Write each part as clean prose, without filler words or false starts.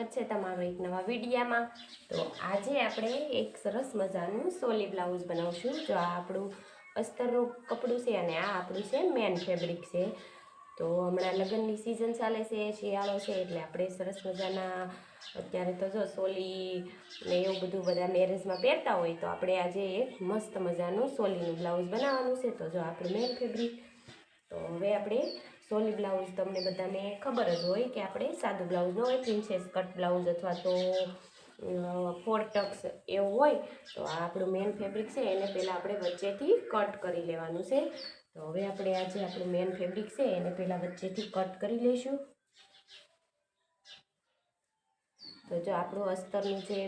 સ્વાગત છે તમારું એક નવા વિડીયામાં। તો આજે આપણે એક સરસ મજાનું સોલી બ્લાઉઝ બનાવશું। જો આ આપણું અસ્તરનું કપડું છે અને આ આપણું છે મેન ફેબ્રિક છે। તો હમણાં લગ્નની સિઝન ચાલે છે, શિયાળો છે, એટલે આપણે સરસ મજાના અત્યારે તો જો સોલી ને એવું બધું બધા મેરેજમાં પહેરતા હોય, તો આપણે આજે એક મસ્ત મજાનું સોલીનું બ્લાઉઝ બનાવવાનું છે। તો જો આપણું મેન ફેબ્રિક, તો હવે આપણે સોલી બ્લાઉઝ તમને બધાને ખબર જ હોય કે આપણે સાદું બ્લાઉઝ ન હોય, પ્રિન્સેસ કટ બ્લાઉઝ અથવા તો ફોર ટક્સ એવું હોય, તો આ આપણું મેન ફેબ્રિક છે એને પહેલાં આપણે વચ્ચેથી કટ કરી લેવાનું છે। તો હવે આપણે આજે આપણું મેન ફેબ્રિક છે એને પહેલાં વચ્ચેથી કટ કરી લઈશું। તો જો આપણું અસ્તરનું જે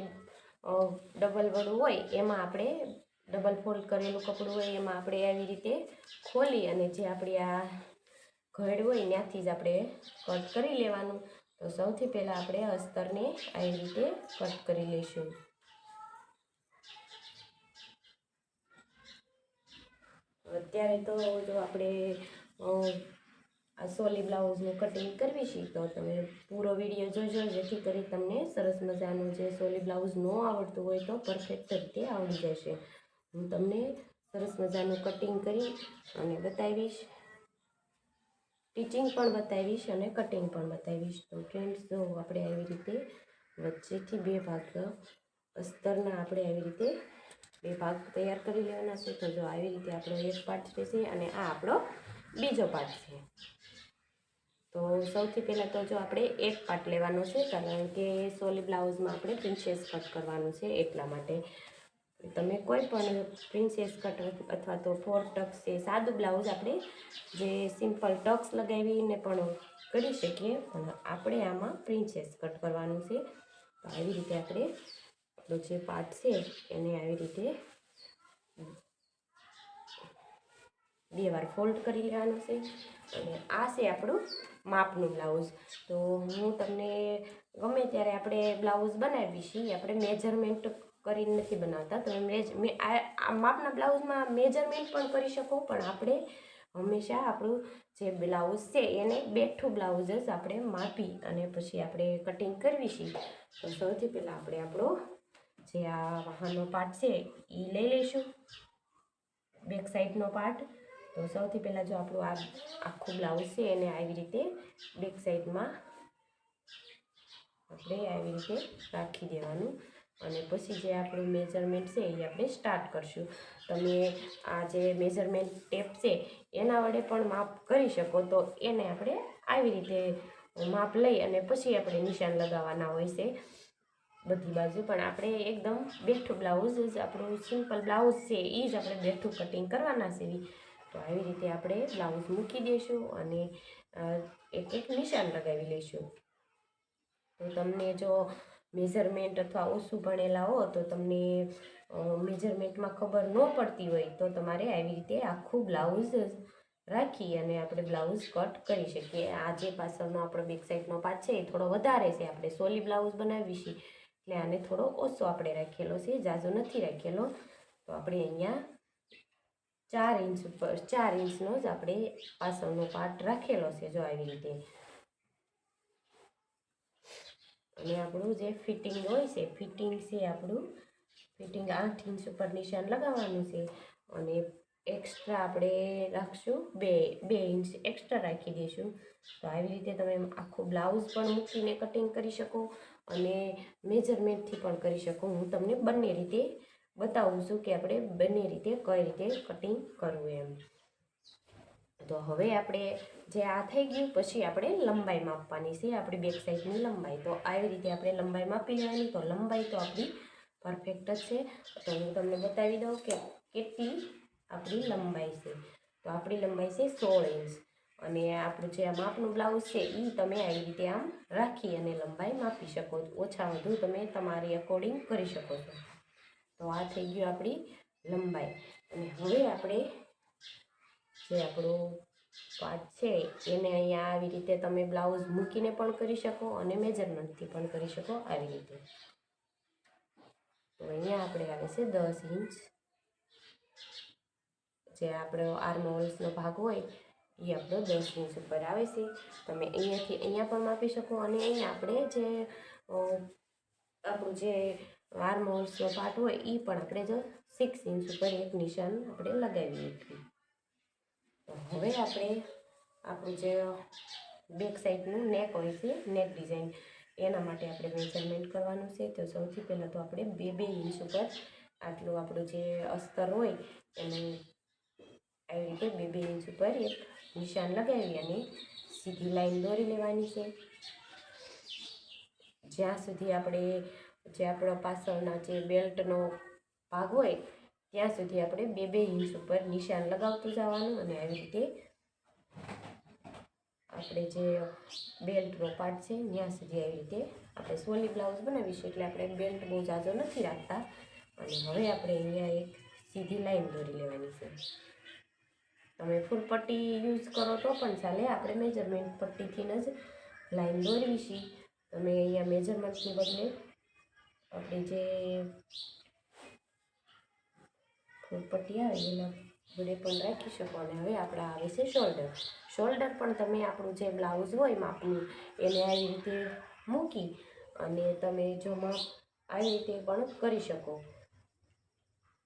ડબલ વડું હોય એમાં આપણે ડબલ ફોલ્ડ કરેલું કપડું હોય એમાં આપણે આવી રીતે ખોલી અને જે આપણી આ ઘડ હોય ત્યાંથી જ આપણે કટ કરી લેવાનું। તો સૌથી પહેલાં આપણે અસ્તરને આવી રીતે કટ કરી લઈશું। અત્યારે તો જો આપણે આ સોલી બ્લાઉઝનું કટિંગ કરવી છે, તો તમે પૂરો વિડીયો જોજો, જેથી કરી તમને સરસ મજાનું જે સોલી બ્લાઉઝ ન આવડતું હોય તો પરફેક્ટ રીતે આવડી જશે। હું તમને સરસ મજાનું કટિંગ કરી અને બતાવીશ, સ્ટિચિંગ પણ બતાવીશ અને કટિંગ પણ બતાવીશ। તો ફ્રેન્ડ્સ, જો આપણે આવી રીતે વચ્ચેથી બે ભાગ અસ્તરના આપણે આવી રીતે બે ભાગ તૈયાર કરી લેવાના છે। તો જો આવી રીતે આપણો એક પાર્ટ રહેશે અને આ આપણો બીજો પાર્ટ છે। તો સૌથી પહેલાં તો જો આપણે એક પાર્ટ લેવાનો છે, કારણ કે સોલી બ્લાઉઝમાં આપણે પ્રિન્સેસ કટ કરવાનું છે, એટલા માટે તમે કોઈ પણ પ્રિન્સેસ કટ અથવા તો ફોર ટક્સ છે, સાદું બ્લાઉઝ આપણે જે સિમ્પલ ટક્સ લગાવીને પણ કરી શકીએ, પણ આપણે આમાં પ્રિન્સેસ કટ કરવાનું છે। તો આવી રીતે આપણે આપણો જે પાર્ટ છે એને આવી રીતે બે વાર ફોલ્ડ કરી લેવાનું છે। અને આ છે આપણું માપનું બ્લાઉઝ। તો હું તમને ગમે ત્યારે આપણે બ્લાઉઝ બનાવીએ છીએ, આપણે મેજરમેન્ટ કરીને નથી બનાવતા। તો આ માપના બ્લાઉઝમાં મેજરમેન્ટ પણ કરી શકો, પણ આપણે હંમેશા આપણું જે બ્લાઉઝ છે એને બેઠું બ્લાઉઝ જ આપણે માપી અને પછી આપણે કટિંગ કરવી છીએ। તો સૌથી પહેલાં આપણે આપણો જે આ વાહનનો પાર્ટ છે એ લઈ લઈશું, બેક સાઈડનો પાર્ટ। તો સૌથી પહેલાં જો આપણું આ આખું બ્લાઉઝ છે એને આવી રીતે બેક સાઈડમાં આપણે આવી રીતે રાખી દેવાનું, અને પછી જે આપણું મેજરમેન્ટ છે એ આપણે સ્ટાર્ટ કરશું। તમે આ જે મેજરમેન્ટ ટેપ છે એના વડે પણ માપ કરી શકો, તો એને આપણે આવી રીતે માપ લઈ અને પછી આપણે નિશાન લગાવવાના હોય છે બધી બાજુ, પણ આપણે એકદમ બેઠું બ્લાઉઝ જ આપણું સિમ્પલ બ્લાઉઝ છે એ જ આપણે બેઠું કટિંગ કરવાના છે। તો આવી રીતે આપણે બ્લાઉઝ મૂકી દઈશું અને એક એક નિશાન લગાવી લઈશું। તો તમને જો મેજરમેન્ટ અથવા ઓછું ભણેલા હો તો તમને મેજરમેન્ટમાં ખબર ન પડતી હોય, તો તમારે આવી રીતે આખું બ્લાઉઝ રાખી અને આપણે બ્લાઉઝ કટ કરી શકીએ। આ જે પાછળનો આપણો બેક સાઈડનો પાર્ટ છે એ થોડો વધારે છે, આપણે સોલી બ્લાઉઝ બનાવી છીએ એટલે આને થોડો ઓછો આપણે રાખેલો છે, ઝાઝો નથી રાખેલો। તો આપણે અહીંયા 4 ઇંચ ઉપર 4 ઇંચનો જ આપણે પાછળનો પાર્ટ રાખેલો છે, જો આવી રીતે। અને આપણું જે ફિટિંગ હોય છે, ફિટિંગ છે આપણું ફિટિંગ 8 ઇંચ ઉપર નિશાન લગાવવાનું છે, અને એક્સ્ટ્રા આપણે રાખશું 2 ઇંચ એક્સ્ટ્રા રાખી દઈશું। તો આવી રીતે તમે આખું બ્લાઉઝ પણ મૂકીને કટિંગ કરી શકો અને મેજરમેન્ટથી પણ કરી શકો। હું તમને બંને રીતે બતાવું છું કે આપણે બંને રીતે કઈ રીતે કટિંગ કરવું એમ। તો હવે આપણે જે આ થઈ ગયું, પછી આપણે લંબાઈ માપવાની છે, આપણી બેક સાઈડની લંબાઈ। તો આવી રીતે આપણે લંબાઈ માપી લેવાની। તો લંબાઈ તો આપણી પરફેક્ટ જ છે, તો હું તમને બતાવી દઉં કે કેટલી આપણી લંબાઈ છે। તો આપણી લંબાઈ છે 16 ઇંચ, અને આપણું જે આ માપનું બ્લાઉઝ છે એ તમે આવી રીતે આમ રાખી અને લંબાઈ માપી શકો, ઓછા વધુ તમે તમારી અકોર્ડિંગ કરી શકો છો। તો આ થઈ ગયું આપણી લંબાઈ, અને હવે આપણે જે આપણું પાર્ટ છે એને અહીંયા આવી રીતે તમે બ્લાઉઝ મૂકીને પણ કરી શકો અને મેજરમેન્ટથી પણ કરી શકો આવી રીતે। તો અહીંયા આપણે આવે છે 10 ઇંચ, જે આપણો આર્મ હોલ્સનો ભાગ હોય એ આપણો 10 ઇંચ ઉપર આવે છે। તમે અહીંયાથી અહીંયા પણ માપી શકો, અને અહીંયા આપણે જે આપણું જે આર્મહોલ્સનો પાર્ટ હોય એ પણ આપણે જો 6 ઇંચ ઉપર એક નિશાન આપણે લગાવી નાખ્યું. તો હવે આપણે આપણું જે બેક સાઈડનું નેક હોય છે, નેક ડિઝાઇન, એના માટે આપણે મેઝરમેન્ટ કરવાનું છે. તો સૌથી પહેલાં તો આપણે 2 ઇંચ ઉપર આટલું આપણું જે અસ્તર હોય એને આવી રીતે 2 ઇંચ ઉપર એક નિશાન લગાવી અને સીધી લાઈન દોરી લેવાની છે. જ્યાં સુધી આપણે જે આપણા પાછળના જે બેલ્ટનો ભાગ હોય ત્યાં સુધી આપણે 2 ઇંચ ઉપર નિશાન લગાવતું જવાનું અને આવી રીતે આપણે જે બેલ્ટનો પાર્ટ છે ત્યાં સુધી આવી રીતે આપણે સોલી બ્લાઉઝ બનાવીશું એટલે આપણે બેલ્ટ બહુ ઝાઝો નથી રાખતા. અને હવે આપણે અહીંયા એક સીધી લાઈન દોરી લેવાની છે. તમે ફૂલ પટ્ટી યુઝ કરો તો પણ ચાલે, આપણે મેજરમેન્ટ પટ્ટીથી જ લાઈન દોરવી છે. તમે અહીંયા મેજરમેન્ટની બદલે આપણી જે ફૂલ પટ્ટી આવે એના જોડે પણ રાખી શકો. અને હવે આપણા આવે છે શોલ્ડર. શોલ્ડર પણ તમે આપણું જે બ્લાઉઝ હોય માપનું એને આવી રીતે મૂકી અને તમે જો માપ આવી રીતે પણ કરી શકો.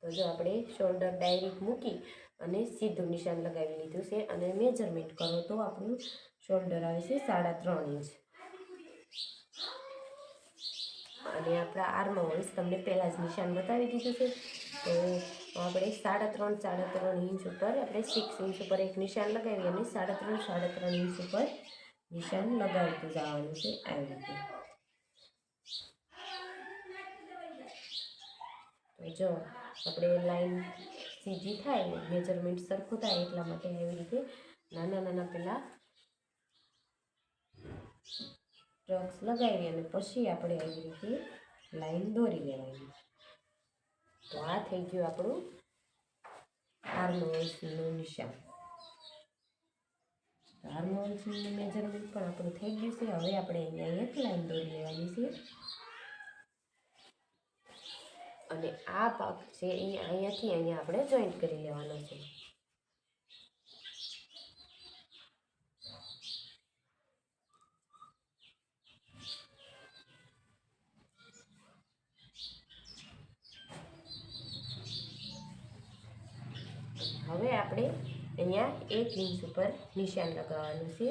તો જો આપણે શોલ્ડર ડાયરેક્ટ મૂકી અને સીધું નિશાન લગાવી લીધું છે અને મેજરમેન્ટ કરો તો આપણું શોલ્ડર આવે છે 3.5 ઇંચ. અને આપણા આર્મહોલ્સ તમને પહેલાં જ નિશાન બતાવી દીધું છે. તો આપણે 3.5 ઇંચ ઉપર આપણે 6 ઇંચ ઉપર એક નિશાન લગાવી અને 3.5 ઇંચ ઉપર નિશાન લગાવતું જવાનું છે આવી રીતે. તો જો આપણે લાઈન સીધી થાય, મેજરમેન્ટ સરખું થાય એટલા માટે આવી રીતે નાના નાના પહેલાં સ્ટ્રોક્સ લગાવી અને પછી આપણે આવી રીતે લાઈન દોરી લેવાની. તો આ થઈ ગયું આપણું આર્મહોલ્સનું નિશાન. આર્મહોલ્સનું મેજરમેન્ટ પણ આપણું થઈ ગયું છે. હવે આપણે અહીંયા એક લાઈન દોરી લેવાની છે અને આ ભાગ છે એ અહીંયાથી અહીંયા આપણે જોઈન્ટ કરી લેવાનો છે. હવે આપણે અહીંયા 1 ઇંચ ઉપર નિશાન લગાવવાનું છે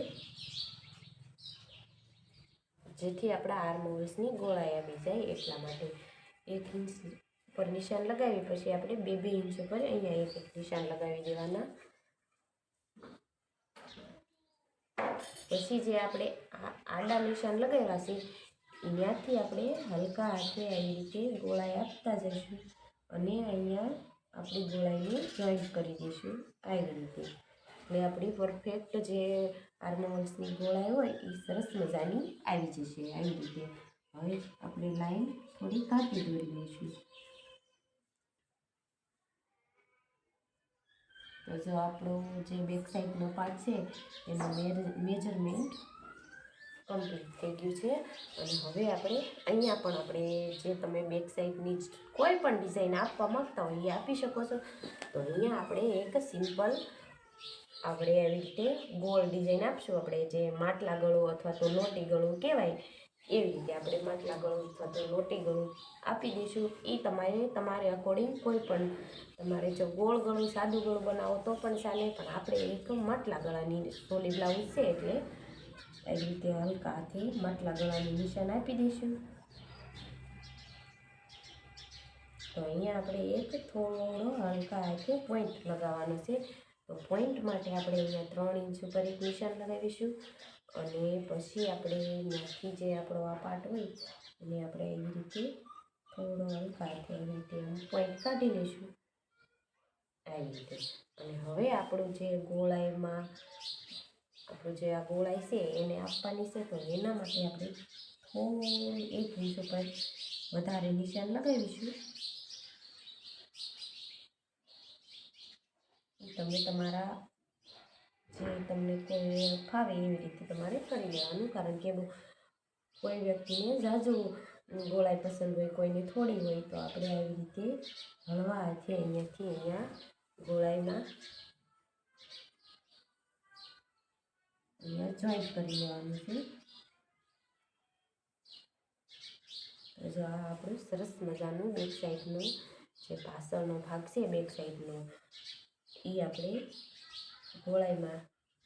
જેથી આપણા આર્મહોલ્સની ગોળાઈ આવી જાય એટલા માટે. 1 ઇંચ ઉપર નિશાન લગાવી પછી આપણે 2 ઇંચ ઉપર અહીંયા એક નિશાન લગાવી દેવાના. પછી જે આપણે આડા નિશાન લગાવ્યા છે અહીંયાથી આપણે હલકા હાથે આવી રીતે ગોળાઈ આપતા જઈશું અને અહીંયા આપણી ગોળાઈને જોઈન્ટ કરી દઈશું આવી રીતે. એટલે આપણી પરફેક્ટ જે આર્મહોલ્સની ગોળાઈ હોય એ સરસ મજાની આવી જશે આવી રીતે. હવે આપણે લાઈન થોડી કાપી દોરી લઈશું. તો જો આપણો જે બેક સાઈડનો પાર્ટ છે એનું મેજરમેન્ટ કમ્પ્લીટ થઈ ગયું છે. અને હવે આપણે અહીંયા પણ આપણે જે તમે બેક સાઈડની કોઈ પણ ડિઝાઇન આપવા માગતા હોય એ આપી શકો છો. તો અહીંયા આપણે એક સિમ્પલ આપણે આવી રીતે ગોળ ડિઝાઇન આપશું. આપણે જે માટલા ગળું અથવા તો લોટી ગળું કહેવાય એવી રીતે આપણે માટલા ગળું અથવા તો લોટી ગળું આપી દઈશું. એ તમારે અકોર્ડિંગ કોઈ પણ તમારે જો ગોળ ગળું સાદું ગળું બનાવો તો પણ ચાલે, પણ આપણે એક માટલા ગળાની સોલી બ્લાઉઝ છે એટલે આવી રીતે હલકા હાથે માટલા ગળાની નિશાન આપી દઈશું. તો અહીંયા આપણે એક થોડો હલકા હાથે પોઈન્ટ લગાવવાનો છે. તો પોઈન્ટ માટે આપણે અહીંયા 3 ઇંચ ઉપર એક નિશાન લગાવીશું અને પછી આપણે ત્યાંથી જે આપણો આ પાર્ટ હોય એને આપણે એવી રીતે થોડો હલકા હાથે એવી રીતે પોઈન્ટ કાઢી લઈશું આવી રીતે. અને હવે આપણું જે ગોળાઈમાં આપણું જે આ ગોળાઈ છે એને આપવાની છે. તો એના માટે આપણે થોડું 1 ઇંચ ઉપર વધારે નિશાન લગાવીશું. તમે તમારા જે તમને કોઈ ફાવે એવી રીતે તમારે કરી લેવાનું. કારણ કે કોઈ વ્યક્તિને ઝાઝુ ગોળાઈ પસંદ હોય, કોઈને થોડી હોય, તો આપણે આવી રીતે હળવા હાથે અહીંયાથી અહીંયા ગોળાઈમાં અહીંયા જોઈન્ટ કરી લેવાનું છે. જો આ આપણું સરસ મજાનું બેક સાઈડનું જે પાછળનો ભાગ છે બેક સાઈડનો એ આપણે ગોળાઈમાં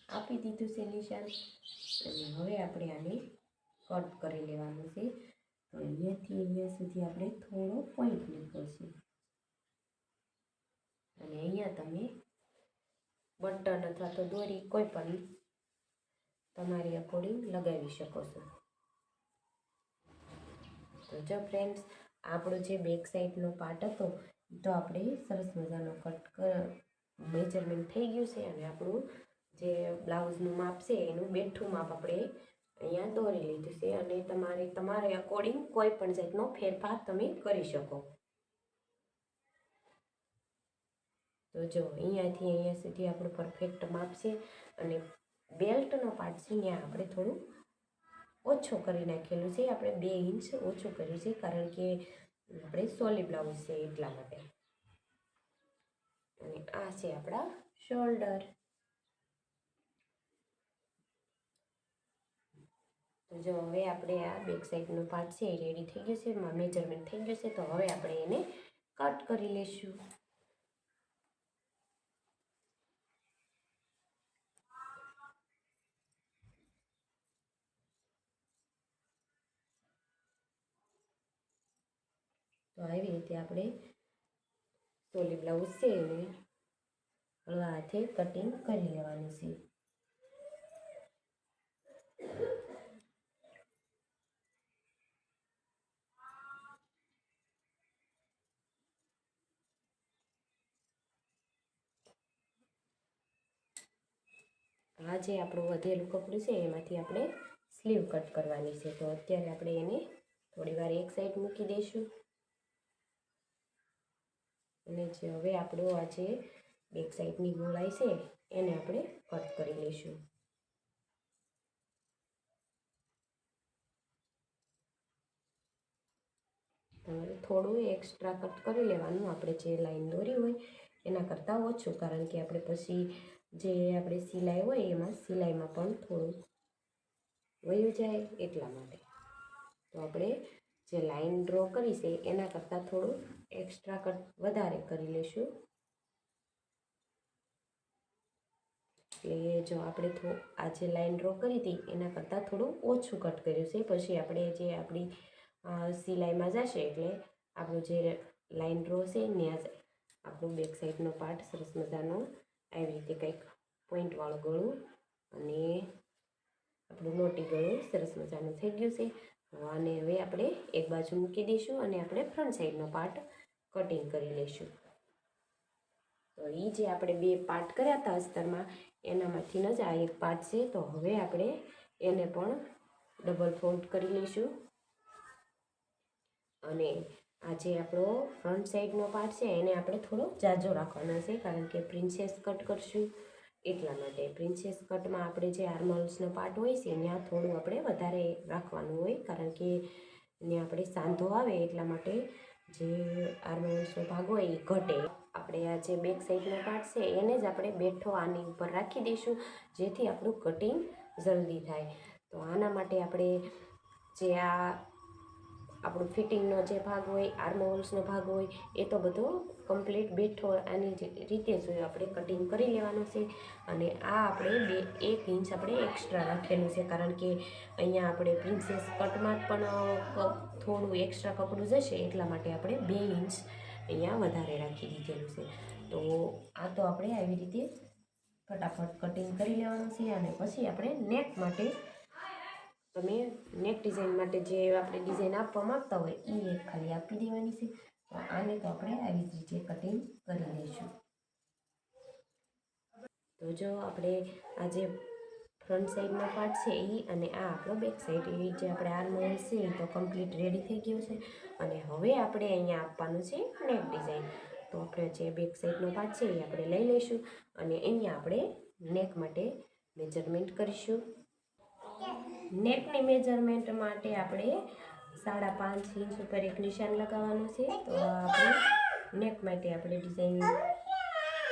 આપી દીધું છે નિશાન. અને હવે આપણે આને કટ કરી લેવાનું છે. તો અહીંયાથી અહીંયા સુધી આપણે થોડો પોઈન્ટ લીધો છે અને અહીંયા તમે બટન અથવા તો દોરી કોઈ પણ તમારી અકોર્ડિંગ લગાવી શકો છો. તો જો ફ્રેન્ડ્સ, આપણો જે બેક સાઈડનો પાર્ટ હતો એ તો આપણે સરસ મજાનો મેજરમેન્ટ થઈ ગયું છે. અને આપણું જે બ્લાઉઝનું માપ છે એનું બેઠું માપ આપણે અહીંયા દોરી લીધું છે. અને તમારે અકોર્ડિંગ કોઈ પણ જાતનો ફેરફાર તમે કરી શકો. તો જો અહીંયાથી અહીંયા સુધી આપણું પરફેક્ટ માપ છે. અને બેલ્ટનો પાર્ટ છે ત્યાં આપણે થોડું ઓછો કરી નાખેલું છે. આપણે 2 ઇંચ ઓછું કર્યું છે કારણ કે આપણે સોલી બ્લાઉઝ છે એટલા માટે. અને આ છે આપણા શોલ્ડર. તો જો હવે આપણે આ બેક સાઈડનો પાર્ટ છે એ રેડી થઈ ગયું છે, મેજરમેન્ટ થઈ ગયું છે. તો હવે આપણે એને કટ કરી લઈશું. તો આવી રીતે આપણે સોલી બ્લાઉઝ છે એને હળવા હાથે કટિંગ કરી લેવાનું છે. આ જે આપણું વધેલું કપડું છે એમાંથી આપણે સ્લીવ કટ કરવાની છે. તો અત્યારે આપણે એને થોડી વાર એક સાઈડ મૂકી દઈશું. અને જે હવે આપણું આ જે બેક સાઈડની ગોળાઈ છે એને આપણે કટ કરી લઈશું. તમારે થોડું એક્સ્ટ્રા કટ કરી લેવાનું, આપણે જે લાઈન દોરી હોય એના કરતાં ઓછું, કારણ કે આપણે પછી જે આપણે સિલાઈ હોય એમાં સિલાઈમાં પણ થોડું વયું જાય એટલા માટે. તો આપણે જે લાઈન ડ્રો કરી છે એના કરતાં થોડું એક્સ્ટ્રા કટ વધારે કરી લઈશું. એટલે જો આપણે આ જે લાઈન ડ્રો કરી હતી એના કરતાં થોડું ઓછું કટ કર્યું છે. પછી આપણે જે આપણી સિલાઈમાં જશે એટલે આપણું જે લાઈન ડ્રો છે ત્યાં જ આપણું બેક સાઈડનો પાર્ટ સરસ મજાનો આવી રીતે કંઈક પોઈન્ટવાળું ગળું અને આપણું મોટી ગળું સરસ મજાનું થઈ ગયું છે. આને હવે આપણે એક બાજુ મૂકી દઈશું અને આપણે ફ્રન્ટ સાઈડનો પાર્ટ કટિંગ કરી લઈશું. તો એ જે આપણે 2 પાર્ટ કર્યા હતા અસ્તરમાં એનામાંથી જ આ એક પાર્ટ છે. તો હવે આપણે એને પણ ડબલ ફોલ્ડ કરી લઈશું. અને આ જે આપણો ફ્રન્ટ સાઈડનો પાર્ટ છે એને આપણે થોડો જાજો રાખવાનો છે, કારણ કે પ્રિન્સેસ કટ કરશું એટલા માટે. પ્રિન્સેસ કટમાં આપણે જે આર્મહોલ્સનો પાર્ટ હોય છે ત્યાં થોડું આપણે વધારે રાખવાનું હોય, કારણ કે ત્યાં આપણે સાંધો આવે એટલા માટે જે આર્મહોલ્સનો ભાગ હોય એ ઘટે. આપણે આ જે બેક સાઈડનો પાર્ટ છે એને જ આપણે બેઠો આની ઉપર રાખી દઈશું, જેથી આપણું કટિંગ જલ્દી થાય. તો આના માટે આપણે જે આ આપણું ફિટિંગનો જે ભાગ હોય, આર્મહોલ્સનો ભાગ હોય એ તો બધો કમ્પ્લીટ બેઠો આની રીતે જ આપણે કટિંગ કરી લેવાનું છે. અને આ આપણે 1 ઇંચ આપણે એક્સ્ટ્રા રાખેલું છે, કારણ કે અહીંયા આપણે પ્રિન્સેસ કટમાં પણ થોડું એક્સ્ટ્રા કપડું જશે એટલા માટે આપણે 2 ઇંચ અહીંયા વધારે રાખી દીધેલું છે. તો આ તો આપણે આવી રીતે ફટાફટ કટિંગ કરી લેવાનું છે. અને પછી આપણે નેક માટે તમે નેક ડિઝાઇન માટે જે આપણે ડિઝાઇન આપવા માગતા હોય એ એક ખાલી આપી દેવાની છે. તો આને તો આપણે આવી જ રીતે કટિંગ કરી લઈશું. તો જો આપણે આ જે ફ્રન્ટ સાઈડનો પાર્ટ છે એ અને આ આપણો બેક સાઈડ એ જે આપણે આર્મહોલ છે એ તો કમ્પ્લીટ રેડી થઈ ગયો છે. અને હવે આપણે અહીંયા આપવાનું છે નેક ડિઝાઇન. તો આપણે જે બેક સાઈડનો પાર્ટ છે એ આપણે લઈ લઈશું અને અહીંયા આપણે નેક માટે મેજરમેન્ટ કરીશું. નેકની મેજરમેન્ટ માટે આપણે 5.5 ઇંચ ઉપર એક નિશાન લગાવવાનું છે. તો આપણે નેક માટે આપણે ડિઝાઇન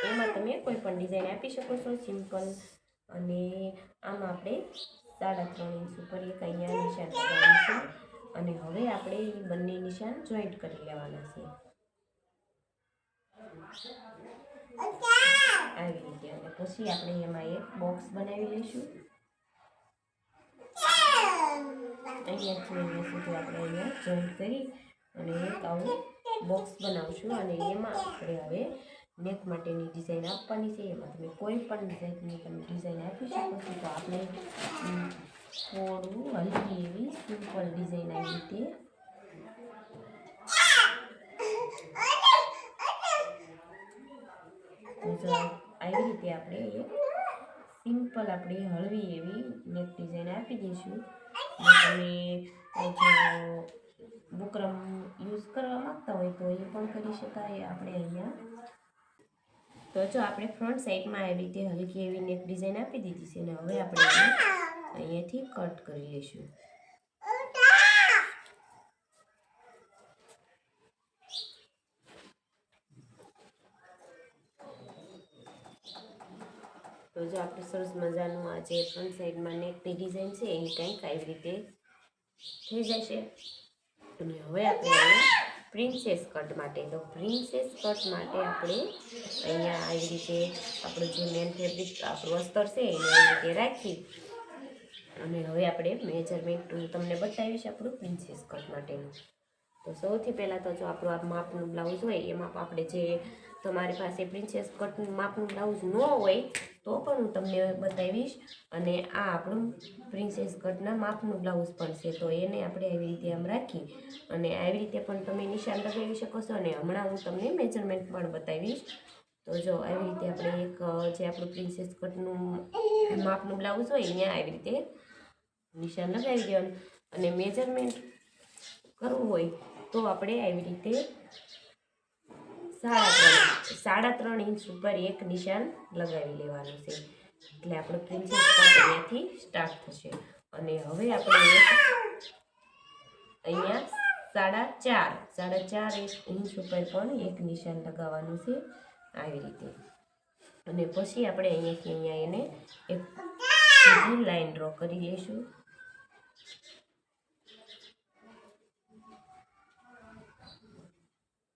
એમાં તમે કોઈ પણ ડિઝાઇન આપી શકો છો, સિમ્પલ. અને આમાં આપણે 3.5 ઇંચ ઉપર એક અહીંયા નિશાન લગાવવાનું છે. અને હવે આપણે એ બંને નિશાન જોઈન્ટ કરી લેવાના છે આવી રીતે. અને પછી આપણે એમાં એક બોક્સ બનાવી લઈશું. અહીંયાથી અહીંયા સુધી આપણે અહીંયા જોઈન્ટ કરી અને એક આવું બોક્સ બનાવશું. અને એમાં આપણે હવે નેક માટેની ડિઝાઇન આપવાની છે. એમાં તમે કોઈ પણ ડિઝાઇનની તમે ડિઝાઇન આપી શકો છો. તો આપણે થોડું હલકી એવી સિમ્પલ ડિઝાઇન આવી રીતે આવી રીતે આપણે એક સિમ્પલ આપણે હળવી એવી નેક ડિઝાઇન આપી દઈશું. તમે જો બુકરમ યુઝ કરવા માંગતા હોય તો એ પણ કરી શકાય આપણે અહીંયા. તો જો આપણે ફ્રન્ટ સાઈડમાં આવી રીતે હલકી એવી નેક ડિઝાઇન આપી દીધી છે. અને હવે આપણે અહીંયાથી કટ કરી લઈશું. તો જો આપણે સરસ મજાનું આ જે ફ્રન્ટ સાઈડમાં નેકની ડિઝાઇન છે એ કંઈક આવી રીતે થઈ જશે. અને હવે આપણે અહીંયા પ્રિન્સેસ કટ માટે, તો પ્રિન્સેસ કટ માટે આપણે અહીંયા આવી રીતે આપણું જે મેન ફેબ્રિક આપણું અસ્તર છે એને આવી રીતે રાખી અને હવે આપણે મેજરમેન્ટ તમને બતાવીશ આપણું પ્રિન્સેસ કટ માટેનું. તો સૌથી પહેલાં તો જો આપણું આ માપનું બ્લાઉઝ હોય એમાં આપણે જે તમારી પાસે પ્રિન્સેસ કટનું માપનું બ્લાઉઝ ન હોય તો પણ હું તમને બતાવીશ. અને આ આપણું પ્રિન્સેસ કટના માપનું બ્લાઉઝ પણ છે. તો એને આપણે આવી રીતે આમ રાખી અને આવી રીતે પણ તમે નિશાન લગાવી શકો છો. અને હમણાં હું તમને મેજરમેન્ટ પણ બતાવીશ. તો જો આવી રીતે આપણે એક જે આપણું પ્રિન્સેસ કટનું માપનું બ્લાઉઝ હોય ત્યાં આવી રીતે નિશાન લગાવી દેવાનું. અને મેજરમેન્ટ કરવું હોય તો આપણે આવી રીતે 3.5 ઇંચ ઉપર એક નિશાન લગાવી લેવાનું છે. એટલે આપણો પ્રિન્સેસ કટ અહીંયાથી સ્ટાર્ટ થશે. અને હવે આપણે અહીંયા 4.5 ઇંચ ઉપર પણ એક નિશાન લગાવવાનું છે આવી રીતે. અને પછી આપણે અહીંયાથી અહીંયા એને એક સીધી લાઈન ડ્રો કરી લઈશું.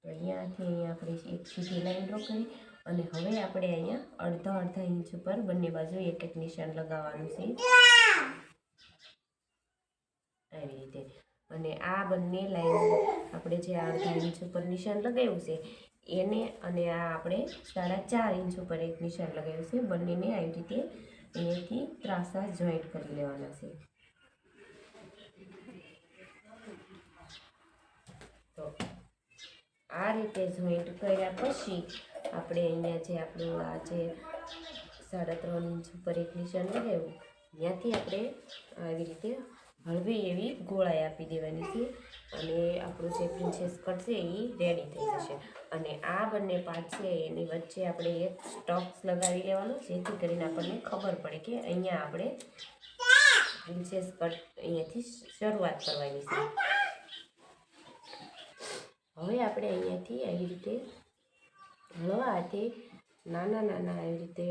અહીંયાથી અહીંયા આપણે એક સીધી લાઈન ડ્રો કરી અને હવે આપણે અહીંયા અડધા ઇંચ ઉપર બંને બાજુ એક નિશાન લગાવવાનું છે આવી રીતે. અને આ બંને લાઈન આપણે જે અડધા ઇંચ ઉપર નિશાન લગાવ્યું છે એને અને આ આપણે 4.5 ઇંચ ઉપર એક નિશાન લગાવ્યું છે બંનેને આવી રીતે અહીંયાથી ત્રાસા જોઈન્ટ કરી લેવાના છે. તો આ રીતે જોઈન્ટ કર્યા પછી આપણે અહીંયા જે આપણું આ જે 3.5 ઇંચ ઉપર એક નિશાન લગાવ્યું ત્યાંથી આપણે આવી રીતે હળવી એવી ગોળાઈ આપી દેવાની છે. અને આપણું જે પ્રિન્સેસ કટ છે એ રેડી થઈ જશે. અને આ બંને પાર્ટ છે એની વચ્ચે આપણે એક સ્ટોક્સ લગાવી લેવાનું જેથી કરીને આપણને ખબર પડે કે અહીંયા આપણે પ્રિન્સેસ કટ અહીંયાથી શરૂઆત કરવાની છે. હવે આપણે અહીંયાથી આવી રીતે હળવા હાથે નાના આવી રીતે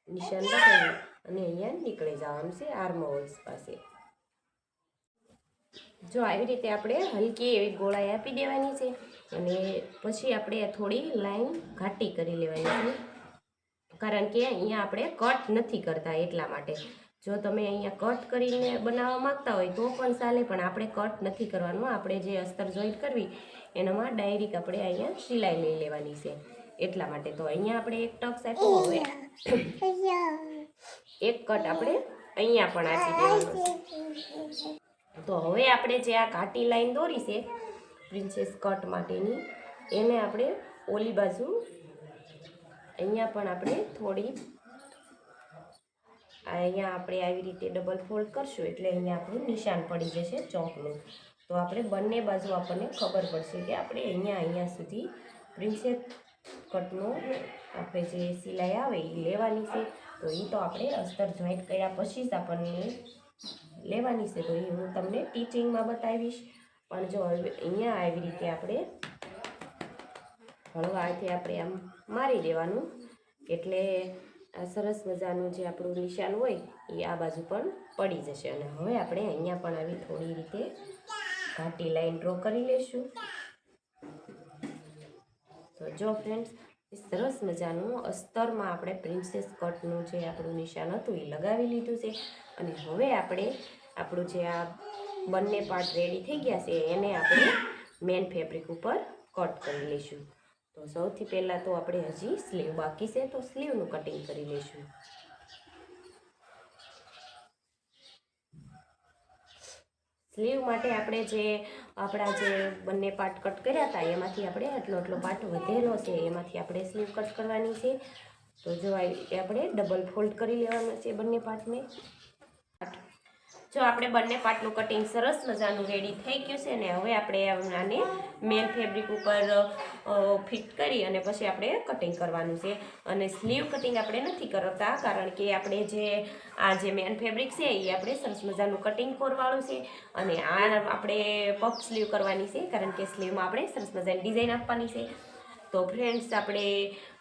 નિશાન લગાવી અને અહીંયા નીકળી જવાનું છે આર્મ હોલ્સ પાસે. જો આવી રીતે આપણે હલકી એવી ગોળાઈ આપી દેવાની છે. અને પછી આપણે થોડી લાઈન ઘાટી કરી લેવાની છે કારણ કે અહીંયા આપણે કટ નથી કરતા એટલા માટે. જો તમે અહીંયા કટ કરીને બનાવવા માંગતા હોય તો પણ ચાલે, પણ આપણે કટ નથી કરવાનું. આપણે જે અસ્તર જોઈન્ટ કરવી એનામાં ડાયરેક્ટ આપણે અહીંયા સિલાઈ લઈ લેવાની છે એટલા માટે. તો અહીંયા આપણે એક ટક્સ આપ્યો, હવે એક કટ આપણે અહીંયા પણ આપી દેવાનું છે. તો હવે આપણે જે આ ઘાટી લાઈન દોરી છે પ્રિન્સેસ કટ માટેની એને આપણે ઓલી બાજુ અહીંયા પણ આપણે થોડી અહીંયા આપણે આવી રીતે ડબલ ફોલ્ડ કરશું એટલે અહીંયા આપણું નિશાન પડી જશે ચોકનું. તો આપણે બંને બાજુ આપણને ખબર પડશે કે આપણે અહીંયા સુધી પ્રિન્સેસ કટનો આપણે જે સિલાઈ આવે એ લેવાની છે. તો એ તો આપણે અસ્તર જોઈન્ટ કર્યા પછી જ આપણને લેવાની છે. તો એ હું તમને ટીચિંગમાં બતાવીશ. પણ જો અહીંયા આવી રીતે આપણે હળવા હાથે આપણે આમ મારી દેવાનું એટલે આ સરસ મજાનું જે આપણું નિશાન હોય એ આ બાજુ પણ પડી જશે. અને હવે આપણે અહીંયા પણ આવી થોડી રીતે ઘાટી લાઈન ડ્રો કરી લેશું. તો જો ફ્રેન્ડ્સ, સરસ મજાનું અસ્તરમાં આપણે પ્રિન્સેસ કટનું જે આપણું નિશાન હતું એ લગાવી લીધું છે. અને હવે આપણે આપણું જે આ બંને પાર્ટ રેડી થઈ ગયા છે એને આપણે મેન ફેબ્રિક ઉપર કટ કરી લઈશું. તો સૌથી પહેલાં તો આપણે હજી સ્લીવ બાકી છે, તો સ્લીવનું કટિંગ કરી લઈશું. સ્લીવ માટે આપણે જે આપણા જે બંને પાર્ટ કટ કર્યા હતા એમાંથી આપણે આટલો પાર્ટ વધેલો છે એમાંથી આપણે સ્લીવ કટ કરવાની છે. તો જો આપણે ડબલ ફોલ્ડ કરી લેવાનું છે બંને પાર્ટને. જો આપણે બંને પાર્ટનું કટિંગ સરસ મજાનું રેડી થઈ ગયું છે ને હવે આપણે આને મેન ફેબ્રિક ઉપર ફિટ કરી અને પછી આપણે કટિંગ કરવાનું છે. અને સ્લીવ કટિંગ આપણે નથી કરતા કારણ કે આપણે આ જે મેન ફેબ્રિક છે એ આપણે સરસ મજાનું કટિંગ કોરવાળું છે. અને આ આપણે પફ સ્લીવ કરવાની છે કારણ કે સ્લીવમાં આપણે સરસ મજાની ડિઝાઇન આપવાની છે. તો ફ્રેન્ડ્સ, આપણે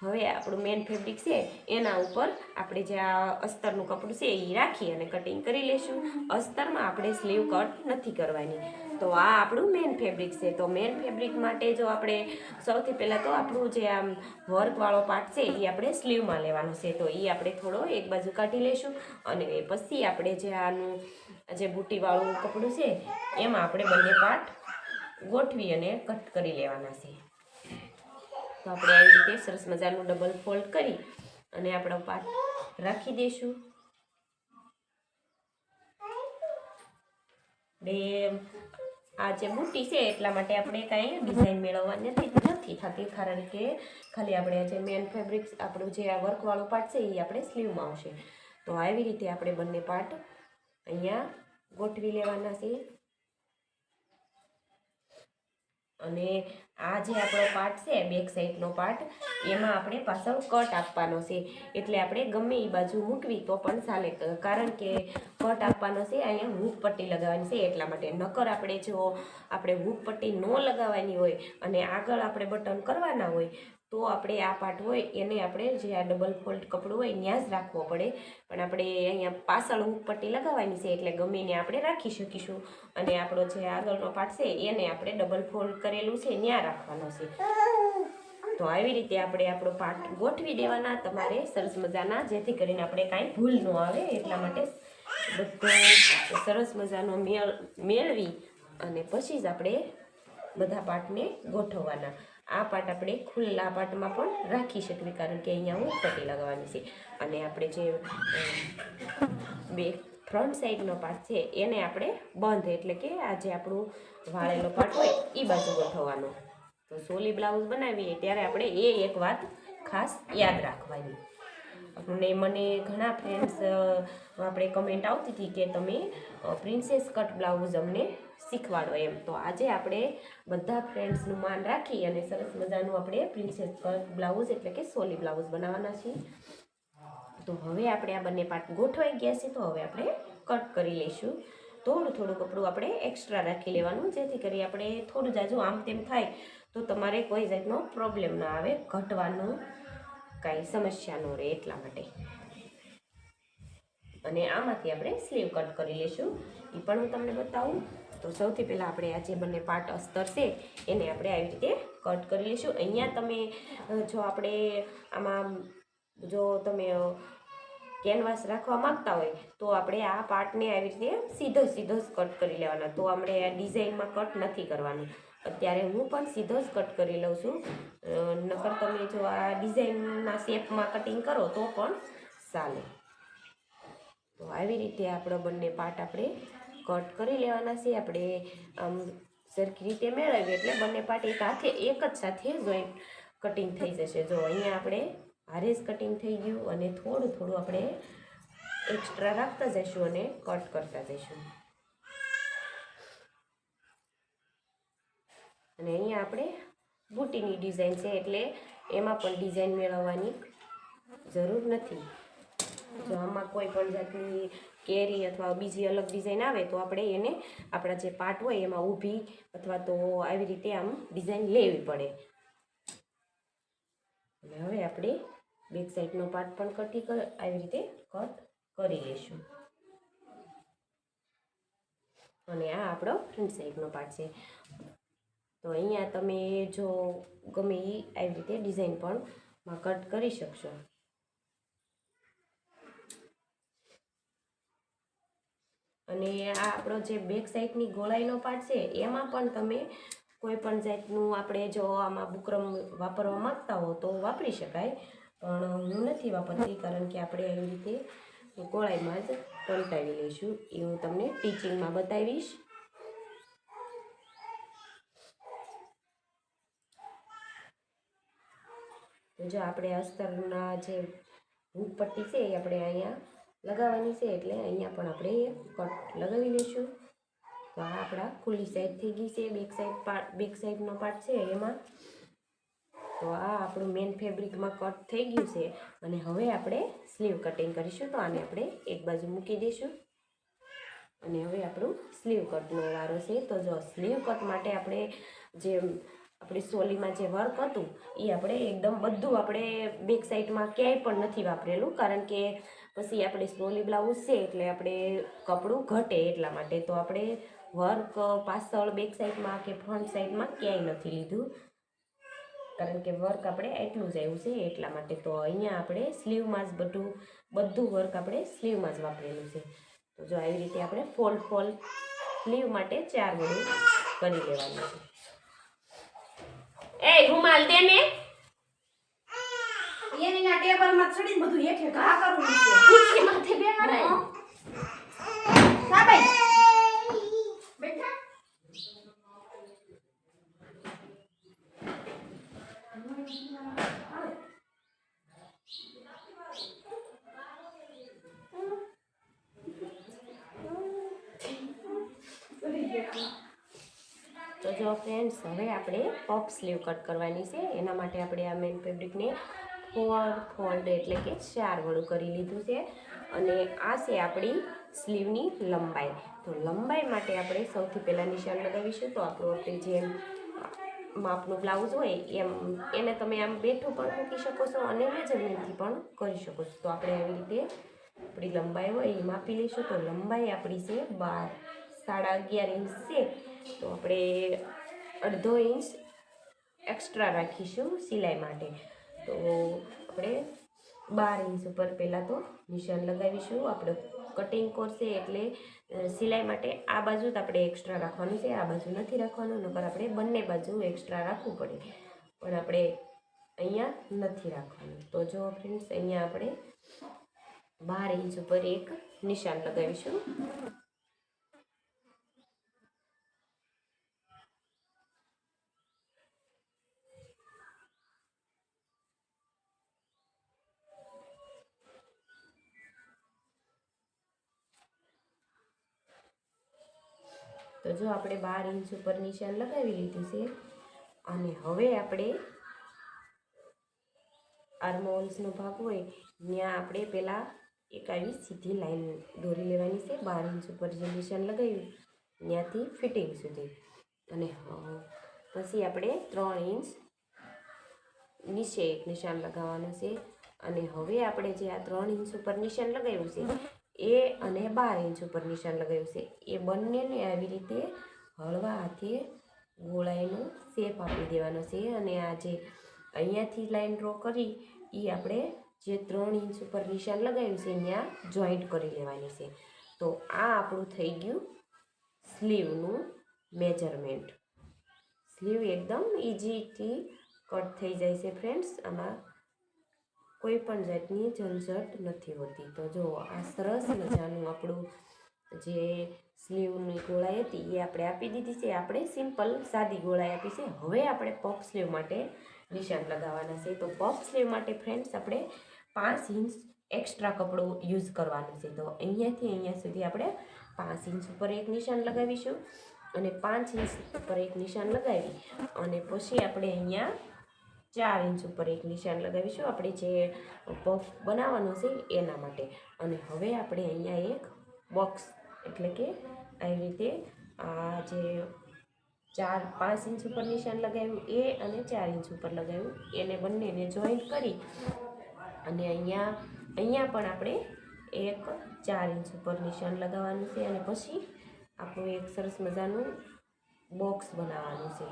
હવે આપણું મેન ફેબ્રિક છે એના ઉપર આપણે જે આ અસ્તરનું કપડું છે એ રાખી અને કટિંગ કરી લઈશું. અસ્તરમાં આપણે સ્લીવ કટ નથી કરવાની. તો આ આપણું મેન ફેબ્રિક છે. તો મેન ફેબ્રિક માટે જો આપણે સૌથી પહેલાં તો આપણું જે આમ વર્કવાળો પાર્ટ છે એ આપણે સ્લીવમાં લેવાનો છે. તો એ આપણે થોડો એક બાજુ કાઢી લઈશું અને પછી આપણે જે આનું જે બુટીવાળું કપડું છે એમાં આપણે બંને પાર્ટ ગોઠવી અને કટ કરી લેવાના છે. તો આપણે આવી રીતે સરસ મજાનું ડબલ ફોલ્ડ કરી અને આપણો પાર્ટ રાખી દઈશું. આ જે બુટી છે એટલા માટે આપણે કાંઈ ડિઝાઇન મેળવવાની નથી થતી કારણ કે ખાલી આપણે જે મેન ફેબ્રિક આપણું જે આ વર્કવાળો પાર્ટ છે એ આપણે સ્લીવમાં આવશે. તો આવી રીતે આપણે બંને પાર્ટ અહીંયા ગોઠવી લેવાના છે. અને આ જે આપણો પાર્ટ છે બેક સાઈડનો પાર્ટ એમાં આપણે પાછળ કટ આપવાનો છે. એટલે આપણે ગમે એ બાજુ મૂકવી તો પણ ચાલે કારણ કે કટ આપવાનો છે અહીંયા હૂક પટ્ટી લગાવવાની છે એટલા માટે. નકર આપણે જો આપણે હૂક પટ્ટી ન લગાવવાની હોય અને આગળ આપણે બટન કરવાના હોય તો આપણે આ પાર્ટ હોય એને આપણે જે આ ડબલ ફોલ્ડ કપડું હોય ત્યાં જ રાખવો પડે. પણ આપણે અહીંયા પાછળ હૂક પટ્ટી લગાવવાની છે એટલે ગમે એને આપણે રાખી શકીશું. અને આપણો જે આગળનો પાર્ટ છે એને આપણે ડબલ ફોલ્ડ કરેલું છે ત્યાં રાખવાનો છે. તો આવી રીતે આપણે આપણો પાર્ટ ગોઠવી દેવાના તમારે સરસ મજાના, જેથી કરીને આપણે કાંઈ ભૂલ ન આવે એટલા માટે બધો સરસ મજાનો મેળવી અને પછી જ આપણે બધા પાર્ટને ગોઠવવાના. આ પાર્ટ આપણે ખુલ્લા પાર્ટમાં પણ રાખી શકીએ કારણ કે અહીંયા હૂક પટ્ટી લગાવવાની છે. અને આપણે જે બે ફ્રન્ટ સાઈડનો પાર્ટ છે એને આપણે બંધ એટલે કે આ જે આપણું વાળેલો પાર્ટ હોય એ બાજુ ગોઠવવાનો. તો સોલી બ્લાઉઝ બનાવીએ ત્યારે આપણે એક વાત ખાસ યાદ રાખવાની. અને મને ઘણા ફ્રેન્ડ્સ આપણે કમેન્ટ આવતી હતી કે તમે પ્રિન્સેસ કટ બ્લાઉઝ અમને શીખવાડો એમ. તો આજે આપણે બધા ફ્રેન્ડ્સનું માન રાખી અને સરસ મજાનું આપણે પ્રિન્સેસ કટ બ્લાઉઝ એટલે કે સોલી બ્લાઉઝ બનાવવાના છીએ. તો હવે આપણે આ બંને પાર્ટ ગોઠવાઈ ગયા છે. તો હવે આપણે કટ કરી લઈશું. થોડું કપડું આપણે એક્સ્ટ્રા રાખી લેવાનું જેથી કરી આપણે થોડું જાજુ આમ તેમ થાય તો તમારે કોઈ જાતનો પ્રોબ્લેમ ના આવે, ઘટવાનું કાંઈ સમસ્યા ન રહે એટલા માટે. અને આમાંથી આપણે સ્લીવ કટ કરી લઈશું એ પણ હું તમને બતાવું. તો સૌથી પહેલાં આપણે આ જે બંને પાર્ટ અસ્તર છે એને આપણે આવી રીતે કટ કરી લઈશું. અહીંયા તમે જો આપણે આમાં જો તમે કેનવાસ રાખવા માંગતા હોય તો આપણે આ પાર્ટને આવી રીતે સીધો જ કટ કરી લેવાના. તો આપણે આ ડિઝાઇનમાં કટ નથી કરવાનું. અત્યારે હું પણ સીધો જ કટ કરી લઉં છું. નકર તમે જો આ ડિઝાઇનના શેપમાં કટિંગ કરો તો પણ ચાલે. તો આવી રીતે આપણો બંને પાર્ટ આપણે કટ કરી લેવાના છે. આપણે આમ સરખી રીતે મેળવીએ એટલે બંને પાર્ટ એક જ સાથે જોઈન્ટ કટિંગ થઈ જશે. જો અહીંયા આપણે હારે જ કટિંગ થઈ ગયું અને થોડું આપણે એક્સ્ટ્રા રાખતા જઈશું અને કટ કરતા જઈશું. અને અહીંયા આપણે બુટીની ડિઝાઇન છે એટલે એમાં પણ ડિઝાઇન મેળવવાની જરૂર નથી. જો આમાં કોઈ પણ જાતની કેરી અથવા બીજી અલગ ડિઝાઇન આવે તો આપણે એને આપણા જે પાર્ટ હોય એમાં ઊભી અથવા તો આવી રીતે આમ ડિઝાઇન લેવી પડે. અને હવે આપણે બેક સાઈડનો પાર્ટ પણ આવી રીતે કટ કરી લઈશું. અને આ આપણો ફ્રન્ટ સાઈડનો પાર્ટ છે. તો અહીંયા તમે જો ગમે એ આવી રીતે ડિઝાઇન પણ કટ કરી શકશો. અને આ આપણો જે બેક સાઈડની ગોળાઈનો પાર્ટ છે એમાં પણ તમે કોઈ પણ જાતનું આપણે જો આમાં બુકરમ વાપરવા માંગતા હો તો વાપરી શકાય, પણ હું નથી વાપરતી કારણ કે આપણે એવી રીતે ગોળાઈમાં જ પલટાવી લઈશું. એ હું તમને ટીચિંગમાં બતાવીશ. જો આપણે અસ્તરના જે હૂક પટ્ટી છે એ આપણે અહીંયા લગાવવાની છે, એટલે અહીંયા પણ આપણે કટ લગાવી લઈશું. તો આ આપણા ખુલ્લી સાઈડ થઈ ગઈ છે, બેક સાઈડનો પાર્ટ છે એમાં. તો આ આપણું મેન ફેબ્રિકમાં કટ થઈ ગયું છે અને હવે આપણે સ્લીવ કટિંગ કરીશું. તો આને આપણે એક બાજુ મૂકી દઈશું અને હવે આપણું સ્લીવ કટનો વારો છે. તો જો સ્લીવ કટ માટે આપણે જે આપણી સોલીમાં જે વર્ક હતું એ આપણે એકદમ બધું આપણે બેક સાઈડમાં ક્યાંય પણ નથી વાપરેલું, કારણ કે પછી આપણે સોલી બ્લાઉઝ છે એટલે આપણે કપડું ઘટે એટલા માટે. તો આપણે વર્ક પાછળ બેક સાઈડમાં કે ફ્રન્ટ સાઈડમાં ક્યાંય નથી લીધું, કારણ કે વર્ક આપણે એટલું જ આવ્યું છે એટલા માટે. તો અહીંયા આપણે સ્લીવમાં જ બધું વર્ક આપણે સ્લીવમાં જ વાપરેલું છે. તો જો આવી રીતે આપણે ફોલ્ડ સ્લીવ માટે 4 વડું કરી લેવાનું છે. એ રૂમાલ દે ને, એની ના ટેબલમાં ચડીને બધું હેઠે ઘા કરવું છે. ખુરશી માથે બેહાડાય. સાબાઈ બેઠા. તો જો ફ્રેન્ડ્સ, હવે આપણે પફ સ્લીવ કટ કરવાની છે. એના માટે આપણે આ મેઇન ફેબ્રિકને 4 ફોલ્ડ એટલે કે 4 વડું કરી લીધું છે. અને આ છે આપણી સ્લીવની લંબાઈ. તો લંબાઈ માટે આપણે સૌથી પહેલાં નિશાન લગાવીશું. તો આપણે જેમ માપનું બ્લાઉઝ હોય એમ એને તમે આમ બેઠું પણ મૂકી શકો છો અને મેજરમેન્ટથી પણ કરી શકો છો. તો આપણે આવી રીતે આપણી લંબાઈ હોય એ માપી લઈશું. તો લંબાઈ આપણી છે 11.5 ઇંચ છે. તો આપણે 1/2 ઇંચ એક્સ્ટ્રા રાખીશું સિલાઈ માટે. તો આપણે 12 ઇંચ ઉપર પહેલાં તો નિશાન લગાવીશું. આપણે કટિંગ કરશે એટલે સિલાઈ માટે આ બાજુ જ આપણે એક્સ્ટ્રા રાખવાનું છે, આ બાજુ નથી રાખવાનું, નકર આપણે બંને બાજુ એક્સ્ટ્રા રાખવું પડે, પણ આપણે અહીંયા નથી રાખવાનું. તો જો ફ્રેન્ડ્સ, અહીંયા આપણે 12 ઇંચ ઉપર એક નિશાન લગાવીશું. તો જો આપણે 12 ઇંચ ઉપર નિશાન લગાવી લીધું છે. અને હવે આપણે આર્મહોલ્સનો ભાગ હોય ત્યાં આપણે પહેલાં એક આવી સીધી લાઈન દોરી લેવાની છે 12 ઇંચ ઉપર જે નિશાન લગાવ્યું ત્યાંથી ફિટિંગ સુધી. અને પછી આપણે 3 ઇંચ નીચે એક નિશાન લગાવવાનું છે. અને હવે આપણે જે આ 3 ઇંચ ઉપર નિશાન લગાવ્યું છે એ અને 12 ઇંચ ઉપર નિશાન લગાવ્યું છે એ બંનેને આવી રીતે હળવા હાથે ગોળાઈનો શેપ આપી દેવાનો છે. અને આ જે અહીંયાથી લાઈન ડ્રો કરી એ આપણે જે 3 ઇંચ ઉપર નિશાન લગાવ્યું છે ત્યાં જોઈન્ટ કરી લેવાની છે. તો આ આપણું થઈ ગયું સ્લીવનું મેજરમેન્ટ. સ્લીવ એકદમ ઇઝીથી કટ થઈ જાય છે ફ્રેન્ડ્સ, આમાં કોઈ પણ જાતની ઝંઝટ નથી હોતી. તો જો આ સરસ મજાનું આપણું જે સ્લીવની ગોળાઈ હતી એ આપણે આપી દીધી છે. આપણે સિમ્પલ સાદી ગોળાઈ આપી છે. હવે આપણે પફ સ્લીવ માટે નિશાન લગાવવાના છે. તો પફ સ્લીવ માટે ફ્રેન્ડ્સ આપણે 5 ઇંચ એક્સ્ટ્રા કપડું યુઝ કરવાનું છે. તો અહીંયાથી અહીંયા સુધી આપણે 5 ઇંચ ઉપર એક નિશાન લગાવીશું અને 5 ઇંચ ઉપર એક નિશાન લગાવી અને પછી આપણે અહીંયા 4 ઇંચ ઉપર એક નિશાન લગાવીશું આપણે જે પફ બનાવવાનું છે એના માટે. અને હવે આપણે અહીંયા એક બોક્સ એટલે કે આવી રીતે આ જે 5 ઇંચ ઉપર નિશાન લગાવ્યું એ અને 4 ઇંચ ઉપર લગાવ્યું એને બંનેને જોઈન્ટ કરી અને અહીંયા પણ આપણે એક 4 ઇંચ ઉપર નિશાન લગાવવાનું છે. અને પછી આપણું એક સરસ મજાનું બોક્સ બનાવવાનું છે.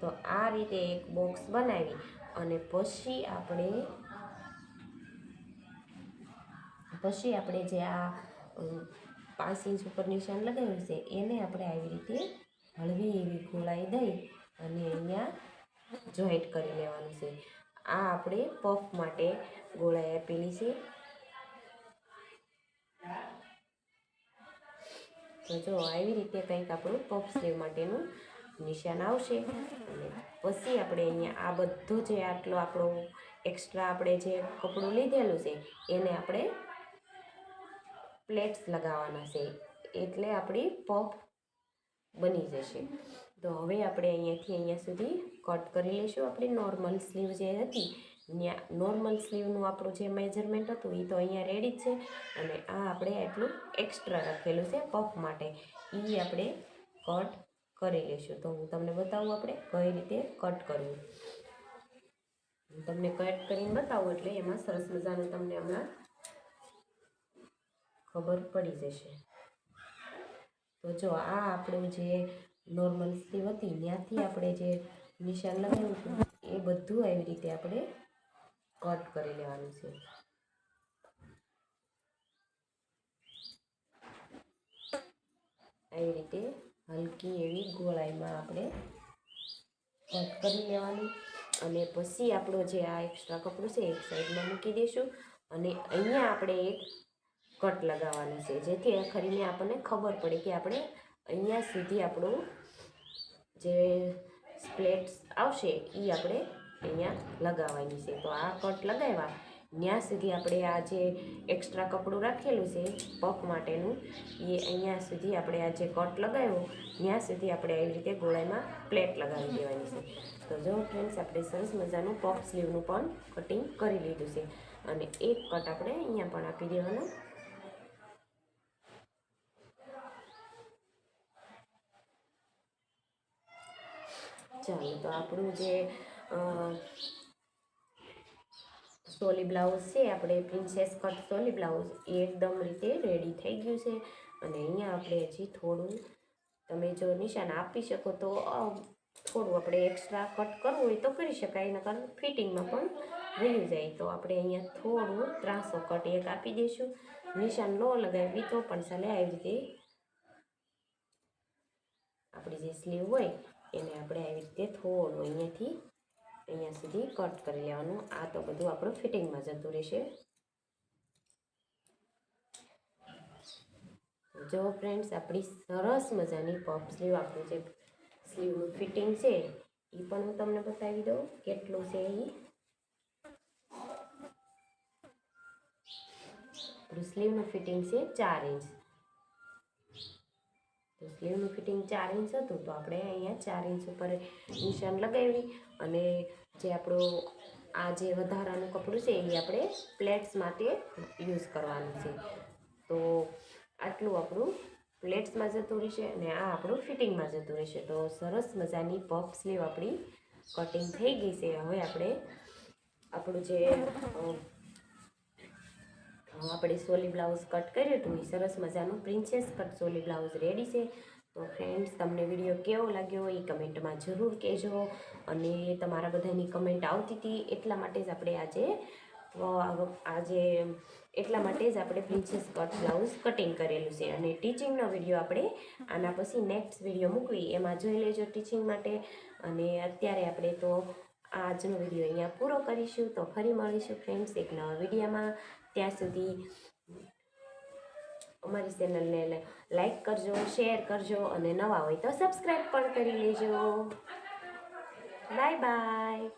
તો આ રીતે એક બોક્સ બનાવી અને પછી આપણે જે આ 5 ઇંચ ઉપર નિશાન લગાવ્યું છે એને આપણે આવી રીતે હળવી એવી ગોળાઈ દઈ અને અહીંયા જોઈન્ટ કરી લેવાનું છે. આ આપણે પફ માટે ગોળાઈ આપેલી છે. તો જો આવી રીતે કંઈક આપણું પફ સ્લીવ માટેનું નિશાન આવશે. અને પછી આપણે અહીંયા આ બધો જે આટલો આપણો એક્સ્ટ્રા આપણે જે કપડું લીધેલું છે એને આપણે પ્લેટ્સ લગાવવાના છે, એટલે આપણી પફ બની જશે. તો હવે આપણે અહીંયા સુધી કટ કરી લઈશું. આપણી નોર્મલ સ્લીવ જે હતી ત્યાં નોર્મલ સ્લીવનું આપણું જે મેજરમેન્ટ હતું એ તો અહીંયા રેડી જ છે. અને આ આપણે એટલું એક્સ્ટ્રા રાખેલું છે પફ માટે, એ આપણે કટ કરી લઈશું. તો હું તમને બતાવું આપણે કઈ રીતે કટ કરવું. હું તમને કટ કરીને બતાવું એટલે એમાં સરસ મજાનું તમને હમણાં ખબર પડી જશે. તો જો આ આપણું જે નોર્મલ સ્લીવ હતી ત્યાંથી આપણે જે નિશાન લગાવ્યું હતું એ બધું આવી રીતે આપણે કટ કરી લેવાનું છે. આવી રીતે હલકી એવી ગોળાઈમાં આપણે કટ કરી લેવાનું. અને પછી આપણું જે આ એક્સ્ટ્રા કપડું છે એક સાઈડમાં મૂકી દઈશું અને અહીંયા આપણે એક કટ લગાવવાનું છે, જેથી કરીને આપણને ખબર પડે કે આપણે અહીંયા સુધી આપણું જે પ્લેટ્સ આવશે એ આપણે અહીંયા લગાવવાની છે. તો આ કટ લગાવ્યા ત્યાં સુધી આપણે આ જે એક્સ્ટ્રા કપડું રાખેલું છે પફ માટેનું એ અહીંયા સુધી આપણે આ જે કટ લગાવ્યો ત્યાં સુધી આપણે આવી રીતે ગોળાઈમાં પ્લેટ લગાવી દેવાની છે. તો જો ફ્રેન્ડ્સ આપણે સરસ મજાનું પફ સ્લીવનું પણ કટિંગ કરી લીધું છે અને એક કટ આપણે અહીંયા પણ આપી દેવાનો. ચાલો, તો આપણું જે સોલી બ્લાઉઝ છે આપણે પ્રિન્સેસ કટ સોલી બ્લાઉઝ એ એકદમ રીતે રેડી થઈ ગયું છે. અને અહીંયા આપણે હજી થોડું તમે જો નિશાન આપી શકો તો થોડું આપણે એક્સ્ટ્રા કટ કરવું હોય તો કરી શકાય, એના કારણ ફિટિંગમાં પણ રહી જાય. તો આપણે અહીંયા થોડું 300 કટ એક આપી દઈશું. નિશાન ન લગાવી તો પણ ચાલે. આવી રીતે આપણી જે સ્લીવ હોય એને આપણે આવી રીતે થોડું અહીંયા સુધી કટ કરી લેવાનું. આ તો બધું આપણું ફિટિંગમાં જતું રહેશે. જો ફ્રેન્ડ્સ આપણી સરસ મજાની પફ સ્લીવ, આપણું જે સ્લીવનું ફિટિંગ છે એ પણ હું તમને બતાવી દઉં કેટલું છે. આપણું સ્લીવનું ફિટિંગ છે 4 ઇંચ. તો સ્લીવનું ફિટિંગ 4 ઇંચ હતું તો આપણે અહીંયા 4 ઇંચ ઉપર નિશાન લગાવી અને જે આપણું આ જે વધારાનું કપડું છે એ આપણે પ્લેટ્સ માટે યુઝ કરવાનું છે. તો આટલું આપણું પ્લેટ્સમાં જતું રહેશે અને આ આપણું ફિટિંગમાં જતું રહેશે. તો સરસ મજાની પફ સ્લીવ આપણી કટિંગ થઈ ગઈ છે. હવે આપણે આપણું જે આપણે સોલી બ્લાઉઝ કટ કર્યું હતું એ સરસ મજાનું પ્રિન્સેસ કટ સોલી બ્લાઉઝ રેડી છે. તો ફ્રેન્ડ્સ તમને વિડીયો કેવો લાગ્યો એ કમેન્ટમાં જરૂર કહેજો. અને તમારા બધાની કમેન્ટ આવતી હતી એટલા માટે જ આપણે એટલા માટે જ આપણે પ્રિન્સેસ કટ બ્લાઉઝ કટિંગ કરેલું છે. અને ટીચિંગનો વિડીયો આપણે આના પછી નેક્સ્ટ વિડીયો મૂકવી એમાં જોઈ લેજો ટીચિંગ માટે. અને અત્યારે આપણે તો આજનો વિડીયો અહીંયા પૂરો કરીશું. તો ફરી મળીશું ફ્રેન્ડ્સ એક નવા વિડીયોમાં. ત્યાં સુધી અમારી ચેનલને લાઈક કરજો, શેર કરજો અને નવા હોય તો સબસ્ક્રાઈબ પણ કરી લેજો. Bye bye.